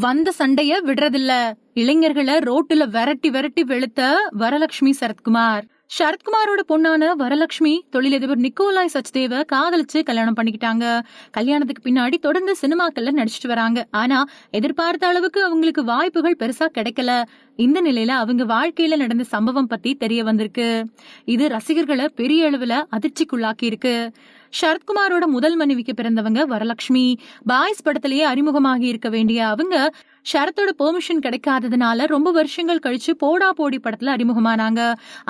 வந்த சண்டைய விடுறதில்ல. இளைஞர்களை ரோட்டுல விரட்டி விரட்டி வெளுத்த வரலட்சுமி சரத்குமார். சரத்குமாரோட பொண்ணான வரலட்சுமி தொழிலதிபர் நிக்கோலாய் சச்தேவ காதலிச்சு கல்யாணம் பண்ணிக்கிட்டாங்க. கல்யாணத்துக்கு பின்னாடி தொடர்ந்து சினிமாக்கள்ல நடிச்சிட்டு வராங்க. ஆனா எதிர்பார்த்த அளவுக்கு அவங்களுக்கு வாய்ப்புகள் பெருசா கிடைக்கல. இந்த நிலையில அவங்க வாழ்க்கையில நடந்த சம்பவம் பத்தி தெரிய வந்திருக்கு. இது ரசிகர்களை பெரிய அளவுல அதிர்ச்சிக்குள்ளாக்கி இருக்கு. சரத்குமாரோட முதல் மனைவிக்கு பிறந்தவங்க வரலட்சுமி. பாய்ஸ் படத்திலேயே அறிமுகமாகி இருக்க வேண்டிய அவங்க ஷரத்தோட பெர்மிஷன் கிடைக்காததுனால ரொம்ப வருஷங்கள் கழிச்சு போடா போடி படத்துல அறிமுகமானாங்க.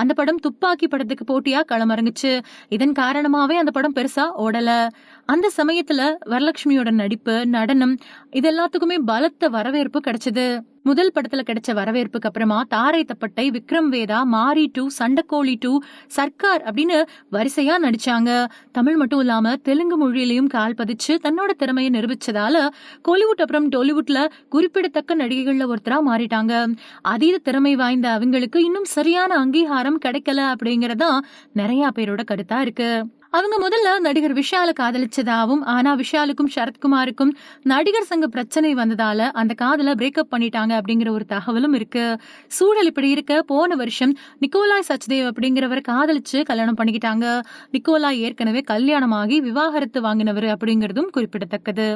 அந்த படம் துப்பாக்கி படத்துக்கு போட்டியா களமிறங்குச்சு. இதன் காரணமாவே அந்த படம் பெருசா ஓடல. அந்த சமயத்துல வரலட்சுமியோட நடிப்பு, நடனம் இது எல்லாத்துக்குமே பலத்த வரவேற்பு கிடைச்சது. முதல் படத்துல கிடைச்ச வரவேற்புக்கு அப்புறமா தாரை தப்பட்டை, விக்ரம் வேதா, மாரி 2, சண்டக்கோழி 2, சர்க்கார் அப்படின்னு வரிசையா நடிச்சாங்க. தமிழ் மட்டும் இல்லாம தெலுங்கு மொழியிலையும் கால் பதிச்சு தன்னோட திறமையை நிரூபிச்சதால கோலிவுட் அப்புறம் டோலிவுட்ல குறிப்பிடத்தக்க நடிகைகள்ல ஒருத்தரா மாறிட்டாங்க. அதீத திறமை வாய்ந்த அவங்களுக்கு இன்னும் சரியான அங்கீகாரம் கிடைக்கல அப்படிங்கறதா நிறைய பேரோட கருத்தா இருக்கு. அவங்க முதல்ல நடிகர் விஷால காதலிச்சதாவும், ஆனா விஷாலுக்கும் சரத்குமாருக்கும் நடிகர் சங்க பிரச்சனை வந்ததால அந்த காதல பிரேக்கப் பண்ணிட்டாங்க அப்படிங்கிற ஒரு தகவலும் இருக்கு. சூழல் இப்படி இருக்க போன வருஷம் நிக்கோலாய் சச்தேவ் அப்படிங்கிறவர் காதலிச்சு கல்யாணம் பண்ணிக்கிட்டாங்க. நிக்கோலாய் ஏற்கனவே கல்யாணமாகி விவாகரத்து வாங்கினவர் அப்படிங்கறதும் குறிப்பிடத்தக்கது.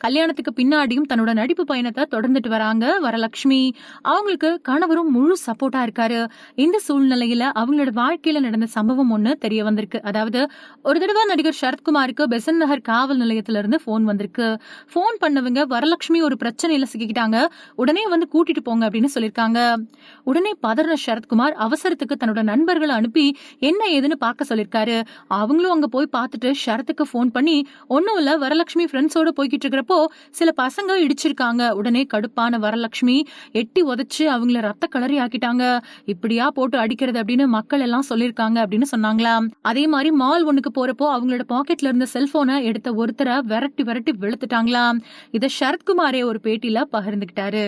கல்யாணத்துக்கு பின்னாடியும் தன்னோட நடிப்பு பயணத்தை தொடர்ந்துட்டு வராங்க வரலட்சுமி. அவங்களுக்கு கணவரும் முழு சப்போர்ட்டா இருக்காரு. இந்த சூழ்நிலையில அவங்களோட வாழ்க்கையில நடந்த சம்பவம் ஒண்ணு தெரிய வந்திருக்கு. அதாவது ஒரு தடவை நடிகர் சரத்குமாருக்கு பெசன் நகர் காவல் நிலையத்தில இருந்து போன் வந்திருக்கு. போன் பண்ணவங்க வரலட்சுமி ஒரு பிரச்சனையில சிக்கிக்கிட்டாங்க, உடனே வந்து கூட்டிட்டு போங்க அப்படின்னு சொல்லிருக்காங்க. உடனே பதறின சரத்குமார் அவசரத்துக்கு தன்னோட நண்பர்களை அனுப்பி என்ன ஏதுன்னு பார்க்க சொல்லிருக்காரு. அவங்களும் அங்க போய் பார்த்துட்டு ஷரத்துக்கு போன் பண்ணி, ஒன்னும் இல்ல வரலட்சுமி ஃப்ரெண்ட்ஸோட போய்கிட்டு இருக்கிறப்போ சில பசங்க இடிச்சிருக்காங்க. உடனே கடுப்பான வரலட்சுமி எட்டி உதைச்சு அவங்கள ரத்த கலரி ஆக்கிட்டாங்க. இப்படியா போட்டு அடிக்கிறது அப்படின்னு மக்கள் எல்லாம் சொல்லிருக்காங்க அப்படின்னு சொன்னாங்களாம். அதே மாதிரி மால் ஒண்ணுக்கு போறப்போ அவங்களோட பாக்கெட்ல இருந்த செல்போனை எடுத்த ஒருத்தரை விரட்டி விரட்டி வெளுத்துட்டாங்களாம். இத சரத்குமாரே ஒரு பேட்டியில பகிர்ந்துகிட்டாரு.